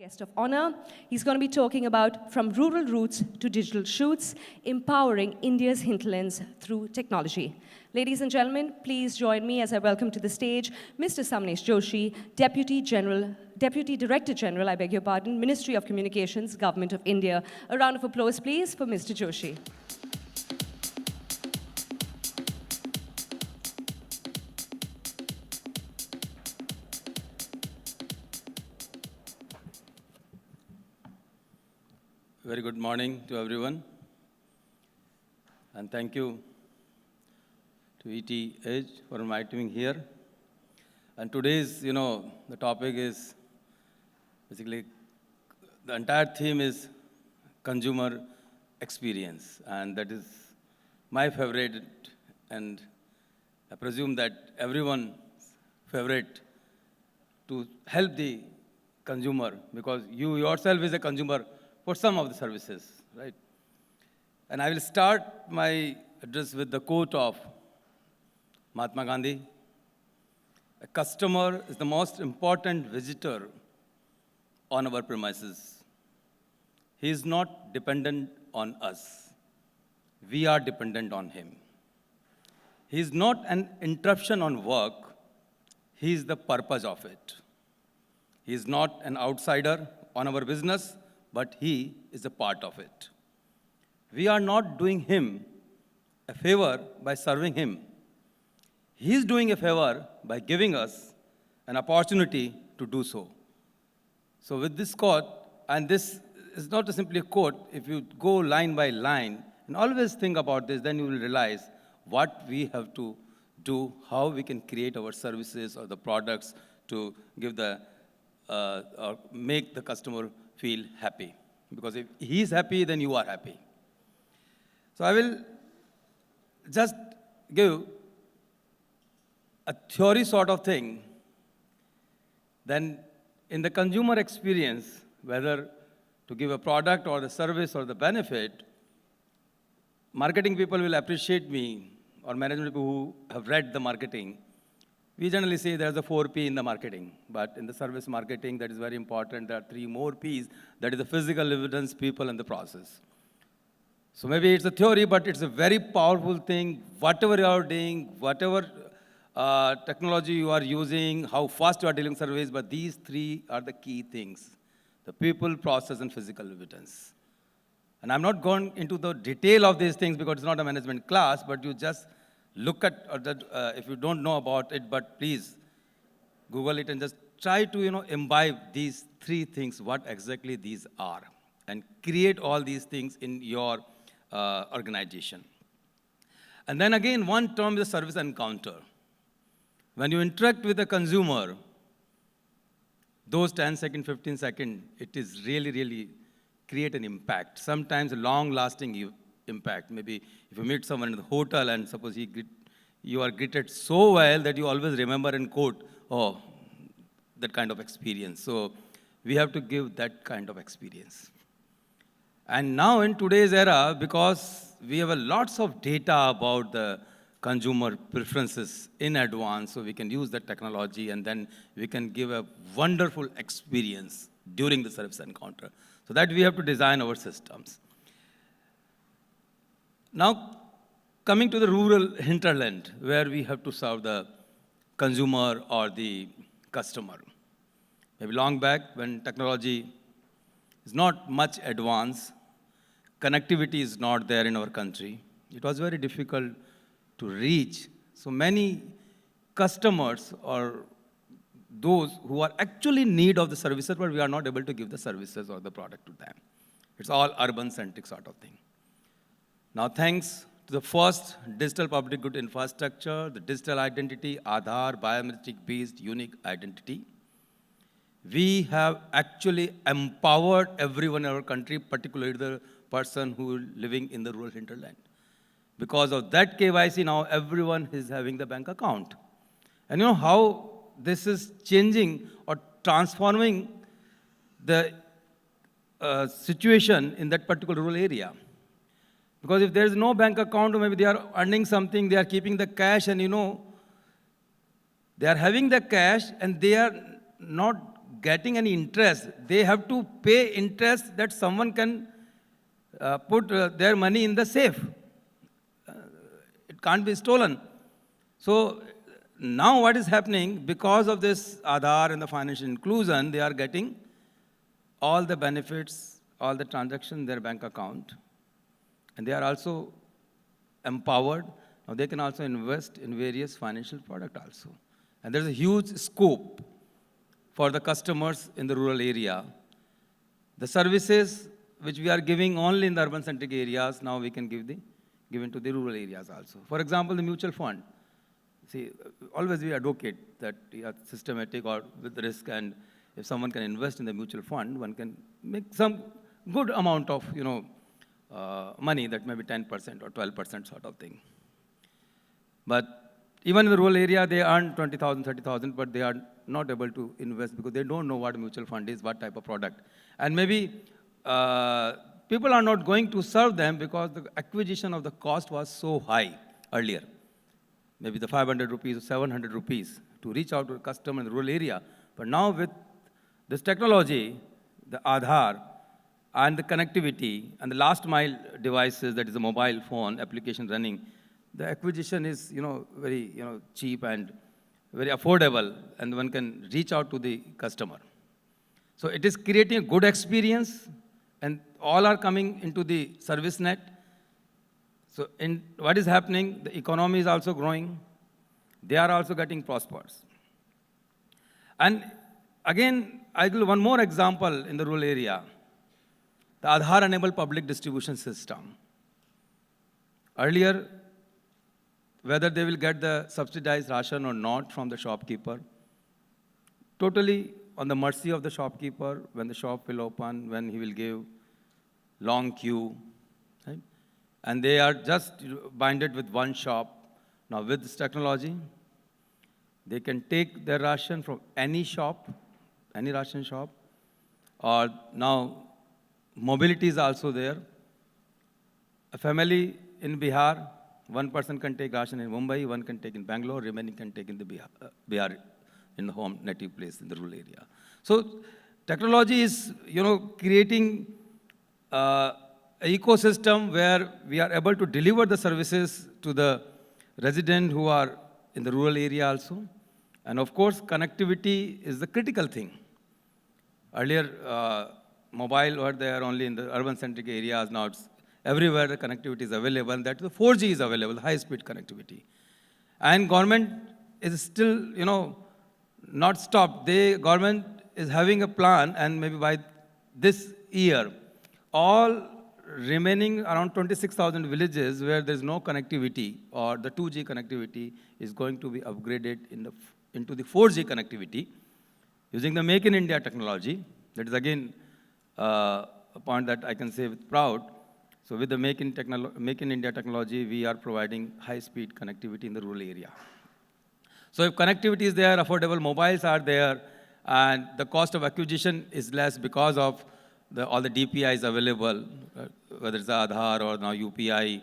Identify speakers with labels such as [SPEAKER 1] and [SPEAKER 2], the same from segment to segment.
[SPEAKER 1] Guest of honor. He's going to be talking about from rural roots to digital shoots, empowering India's hinterlands through technology. Ladies and gentlemen, please join me as I welcome to the stage Mr. Sumnesh Joshi, Deputy Director General, I beg your pardon, Ministry of Communications, Government of India. A round of applause, please, for Mr. Joshi.
[SPEAKER 2] Very good morning to everyone, and thank you to ETH for inviting me here. And today's, the topic is basically the entire theme is consumer experience, and that is my favorite, and I presume that everyone's favorite to help the consumer, because you yourself is a consumer for some of the services, right? And I will start my address with the quote of Mahatma Gandhi. A customer is the most important visitor on our premises. He is not dependent on us. We are dependent on him. He is not an interruption on work. He is the purpose of it. He is not an outsider on our business, but he is a part of it. We are not doing him a favor by serving him. He is doing a favor by giving us an opportunity to do so. So with this quote, and this is not simply a quote, if you go line by line and always think about this, then you will realize what we have to do, how we can create our services or the products to give or make the customer feel happy. Because if he's happy, then you are happy. So I will just give a theory sort of thing. Then in the consumer experience, whether to give a product or the service or the benefit, marketing people will appreciate me, or management people who have read the marketing. We generally say there's a 4P in the marketing, but in the service marketing, that is very important. There are 3 more Ps. That is the physical evidence, people, and the process. So maybe it's a theory, but it's a very powerful thing. Whatever you are doing, whatever technology you are using, how fast you are dealing service, but these 3 are the key things: the people, process, and physical evidence. And I'm not going into the detail of these things because it's not a management class, but you just look at that, if you don't know about it, but please Google it and just try to imbibe these 3 things, what exactly these are, and create all these things in your organization. And then again, one term is service encounter. When you interact with a consumer, those 10 seconds, 15 seconds, it is really, really create an impact, sometimes a long-lasting impact. Maybe if you meet someone in the hotel and suppose you are greeted so well that you always remember and quote, oh, that kind of experience. So we have to give that kind of experience. And now in today's era, because we have lots of data about the consumer preferences in advance, so we can use that technology and then we can give a wonderful experience during the service encounter. So that we have to design our systems. Now, coming to the rural hinterland, where we have to serve the consumer or the customer. Maybe long back, when technology is not much advanced, connectivity is not there in our country, it was very difficult to reach so many customers or those who are actually in need of the services, but we are not able to give the services or the product to them. It's all urban-centric sort of thing. Now, thanks to the first digital public good infrastructure, the digital identity, Aadhaar, biometric-based unique identity, we have actually empowered everyone in our country, particularly the person who is living in the rural hinterland. Because of that KYC, now everyone is having the bank account. And you know how this is changing or transforming the situation in that particular rural area. Because if there is no bank account, or maybe they are earning something, they are keeping the cash, and they are having the cash, and they are not getting any interest. They have to pay interest that someone can put their money in the safe. It can't be stolen. So now what is happening, because of this Aadhaar and the financial inclusion, they are getting all the benefits, all the transactions in their bank account. And they are also empowered. Now they can also invest in various financial products also. And there's a huge scope for the customers in the rural area. The services which we are giving only in the urban-centric areas, now we can give into the rural areas also. For example, the mutual fund. See, always we advocate that you are systematic or with risk, and if someone can invest in the mutual fund, one can make some good amount of, money, that may be 10% or 12% sort of thing. But even in the rural area, they earn 20,000, 30,000, but they are not able to invest because they don't know what a mutual fund is, what type of product. And maybe people are not going to serve them because the acquisition of the cost was so high earlier. Maybe the 500 rupees or 700 rupees to reach out to a customer in the rural area. But now with this technology, the Aadhaar, and the connectivity, and the last mile devices, that is a mobile phone application running, the acquisition is, very, cheap and very affordable, and one can reach out to the customer. So it is creating a good experience, and all are coming into the service net. So what is happening, the economy is also growing. They are also getting prosperous. And again, I give one more example in the rural area. The Aadhaar-enabled public distribution system. Earlier, whether they will get the subsidized ration or not from the shopkeeper, totally on the mercy of the shopkeeper, when the shop will open, when he will give long queue, right? And they are just binded with one shop. Now with this technology, they can take their ration from any shop, any ration shop, or now mobility is also there. A family in Bihar, one person can take ration in Mumbai, one can take in Bangalore, remaining can take in the Bihar in the home native place in the rural area. So technology is, creating an ecosystem where we are able to deliver the services to the residents who are in the rural area also. And of course, connectivity is the critical thing. Earlier, mobile were there only in the urban-centric areas. Now it's everywhere the connectivity is available. That the 4G is available, high-speed connectivity. And government is still, not stopped. Government is having a plan, and maybe by this year, all remaining around 26,000 villages where there's no connectivity or the 2G connectivity is going to be upgraded into the 4G connectivity using the Make in India technology. That is again a point that I can say with proud. So with the Make in India technology, we are providing high-speed connectivity in the rural area. So if connectivity is there, affordable mobiles are there, and the cost of acquisition is less because of all the DPIs available, whether it's Aadhaar or now UPI,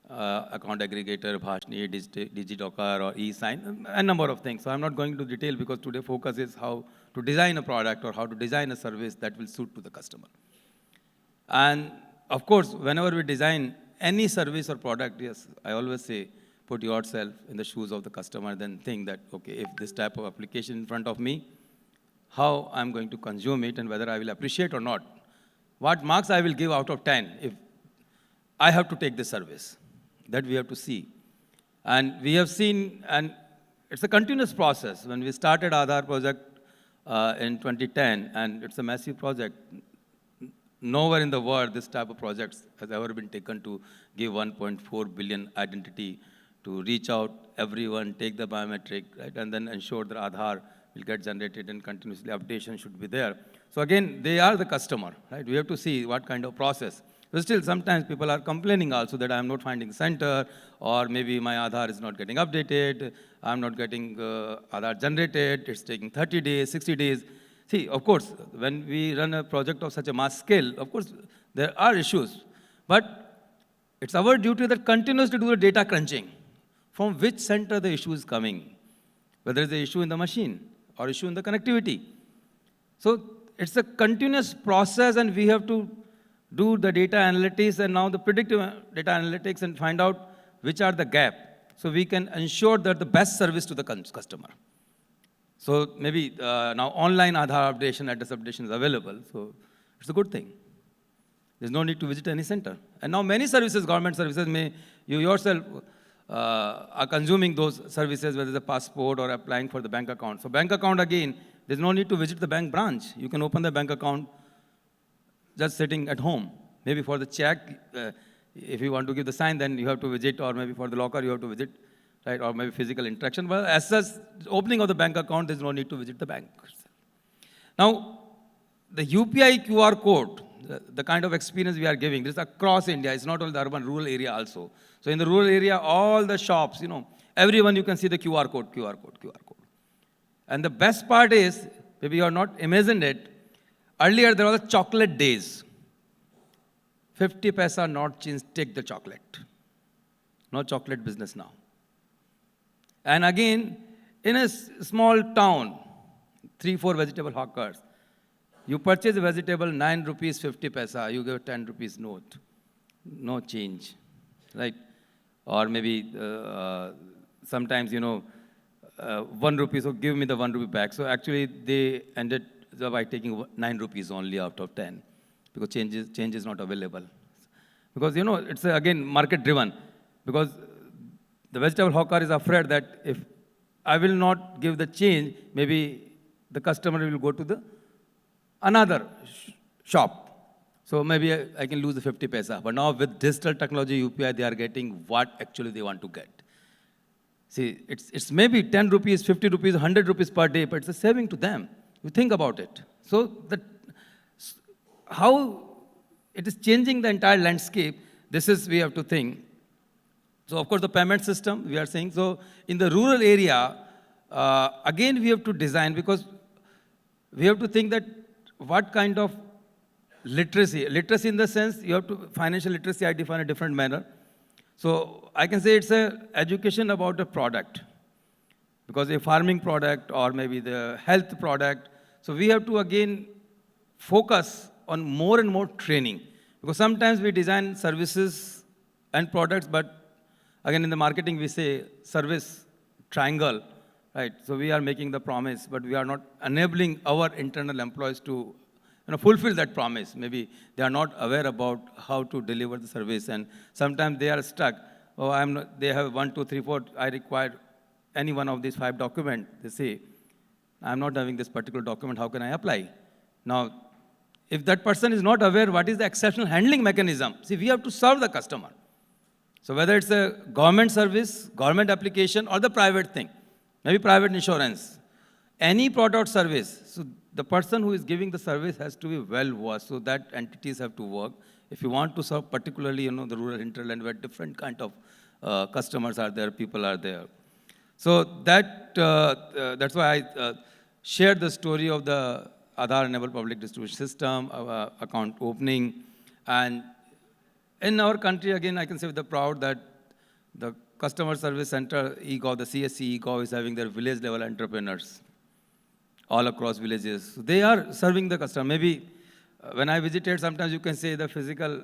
[SPEAKER 2] account aggregator, Bhashni, DigiLocker, or e-sign, a number of things. So I'm not going into detail because today focus is how to design a product or how to design a service that will suit to the customer. And of course, whenever we design any service or product, yes, I always say, put yourself in the shoes of the customer, then think that, okay, if this type of application in front of me, how I'm going to consume it and whether I will appreciate or not. What marks I will give out of 10 if I have to take this service. That we have to see. And we have seen, and it's a continuous process. When we started Aadhaar project in 2010, and it's a massive project, nowhere in the world this type of projects has ever been taken to give 1.4 billion identity to reach out everyone, take the biometric, right, and then ensure that Aadhaar will get generated and continuously updation should be there. So again, they are the customer, right? We have to see what kind of process. But still, sometimes people are complaining also that I'm not finding center, or maybe my Aadhaar is not getting updated, I'm not getting Aadhaar generated, it's taking 30 days, 60 days. See, of course, when we run a project of such a mass scale, of course, there are issues. But it's our duty that continues to do the data crunching. From which center the issue is coming, whether it's the issue in the machine or issue in the connectivity. So it's a continuous process, and we have to do the data analytics and now the predictive data analytics and find out which are the gap, so we can ensure that the best service to the customer. So maybe now online Aadhaar updation, address updation is available, so it's a good thing. There's no need to visit any center. And now many services, government services, you yourself are consuming those services, whether it's a passport or applying for the bank account. So bank account, again, there's no need to visit the bank branch. You can open the bank account just sitting at home. Maybe for the check, if you want to give the sign, then you have to visit, or maybe for the locker, you have to visit, right? Or maybe physical interaction. But as such, opening of the bank account, there's no need to visit the bank. Now, the UPI QR code, the kind of experience we are giving, this is across India. It's not only the urban, rural area also. So in the rural area, all the shops, everyone you can see the QR code, QR code, QR code. And the best part is, maybe you are not imagined it, earlier there was a chocolate days. 50 paisa not change, take the chocolate. No chocolate business now. And again, in a small town, 3-4 vegetable hawkers, you purchase a vegetable, 9 rupees 50 paisa, you give 10 rupees note. No change, right? Or maybe sometimes, 1 rupee, so give me the 1 rupee back. So actually, they ended by taking 9 rupees only out of 10, because change is not available. Because, it's again market driven. Because the vegetable hawker is afraid that if I will not give the change, maybe the customer will go to another shop. So maybe I can lose the 50 paisa. But now with digital technology, UPI, they are getting what actually they want to get. See, it's maybe 10 rupees, 50 rupees, 100 rupees per day, but it's a saving to them. You think about it. So how it is changing the entire landscape, this is we have to think. So of course the payment system, we are saying. So in the rural area, again we have to design, because we have to think that what kind of literacy in the sense, you have to, financial literacy I define a different manner. So I can say it's an education about a product, because a farming product or maybe the health product. So we have to again focus on more and more training, because sometimes we design services and products, but again in the marketing we say service triangle, right? So we are making the promise, but we are not enabling our internal employees to fulfill that promise. Maybe they are not aware about how to deliver the service, and sometimes they are stuck. Oh, they have 1, 2, 3, 4. I require any one of these 5 documents. They say, I'm not having this particular document. How can I apply? Now, if that person is not aware what is the exceptional handling mechanism, see, we have to serve the customer. So whether it's a government service, government application, or the private thing, maybe private insurance, any product or service, so the person who is giving the service has to be well versed, so that entities have to work. If you want to serve particularly, the rural hinterland where different kind of customers are there, people are there. So that's why I shared the story of the Aadhaar-enabled public distribution system, account opening. And in our country, again, I can say with the proud that the customer service center, EGOV, the CSC EGOV is having their village level entrepreneurs all across villages. So they are serving the customer. Maybe when I visited, sometimes you can say the physical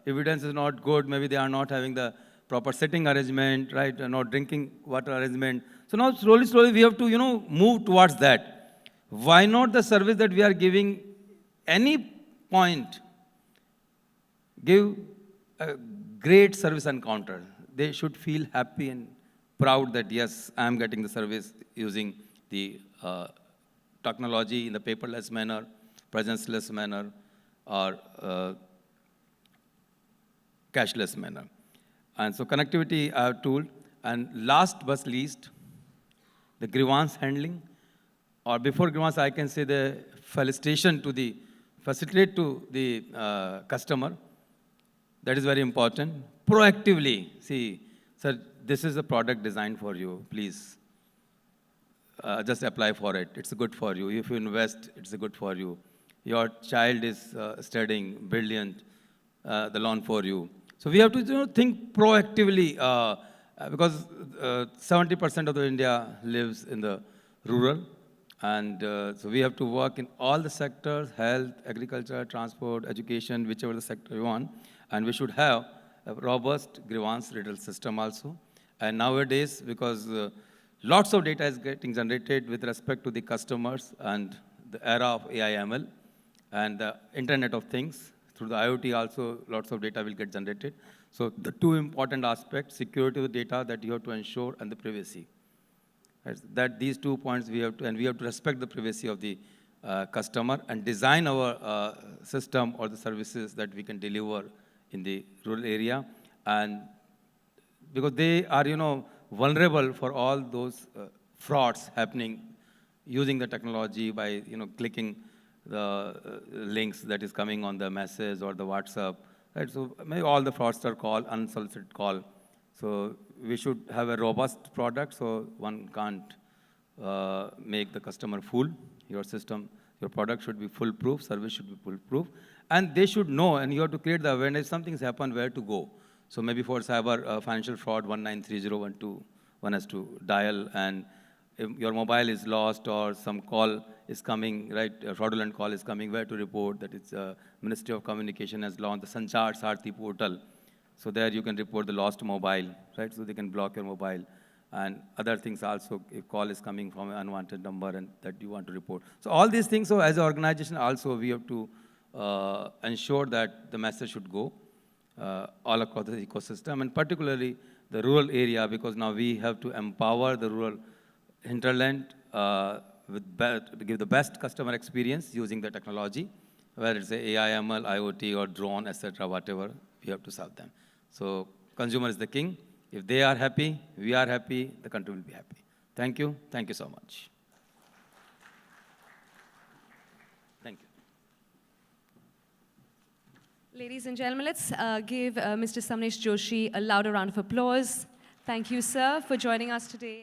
[SPEAKER 2] evidence is not good. Maybe they are not having the proper sitting arrangement, right? Not drinking water arrangement. So now slowly we have to, move towards that. Why not the service that we are giving any point, give a great service encounter. They should feel happy and proud that, yes, I am getting the service using the technology in the paperless manner, presence-less manner, or cashless manner. And so connectivity I have told. And last but least, the grievance handling. Or before grievance, I can say the facilitate to the customer. That is very important. Proactively, see, sir, this is a product designed for you, please. Just apply for it. It's good for you. If you invest, it's good for you. Your child is studying, brilliant, the loan for you. So we have to think proactively, because 70% of the India lives in the rural, And so we have to work in all the sectors, health, agriculture, transport, education, whichever the sector you want. And we should have a robust grievance redressal system also. And nowadays, because lots of data is getting generated with respect to the customers and the era of AI/ML and the Internet of Things, through the IoT also, lots of data will get generated. So the two important aspects, security of the data that you have to ensure and the privacy. Right? That these 2 points we have to, and we have to respect the privacy of the customer and design our system or the services that we can deliver in the rural area. And because they are, vulnerable for all those frauds happening using the technology by, clicking the links that is coming on the message or the WhatsApp, right? So maybe all the fraudster call, unsolicited call. So we should have a robust product so one can't make the customer fool. Your system, your product should be foolproof, service should be foolproof. And they should know, and you have to create the awareness, if something's happened, where to go. So maybe for cyber financial fraud, 1930121 one has to dial, and if your mobile is lost or some call is coming, right, a fraudulent call is coming, where to report that it's Ministry of Communication has launched the Sanchar Sarthi portal. So there you can report the lost mobile, right? So they can block your mobile. And other things also, if call is coming from an unwanted number and that you want to report. So all these things, so as an organization also, we have to ensure that the message should go all across the ecosystem, and particularly the rural area, because now we have to empower the rural hinterland to give the best customer experience using the technology, whether it's AI/ML, IoT, or drone, etc., whatever, we have to serve them. So consumer is the king. If they are happy, we are happy, the country will be happy. Thank you. Thank you so much. Thank you.
[SPEAKER 1] Ladies and gentlemen, let's give Mr. Sumnesh Joshi a louder round of applause. Thank you, sir, for joining us today.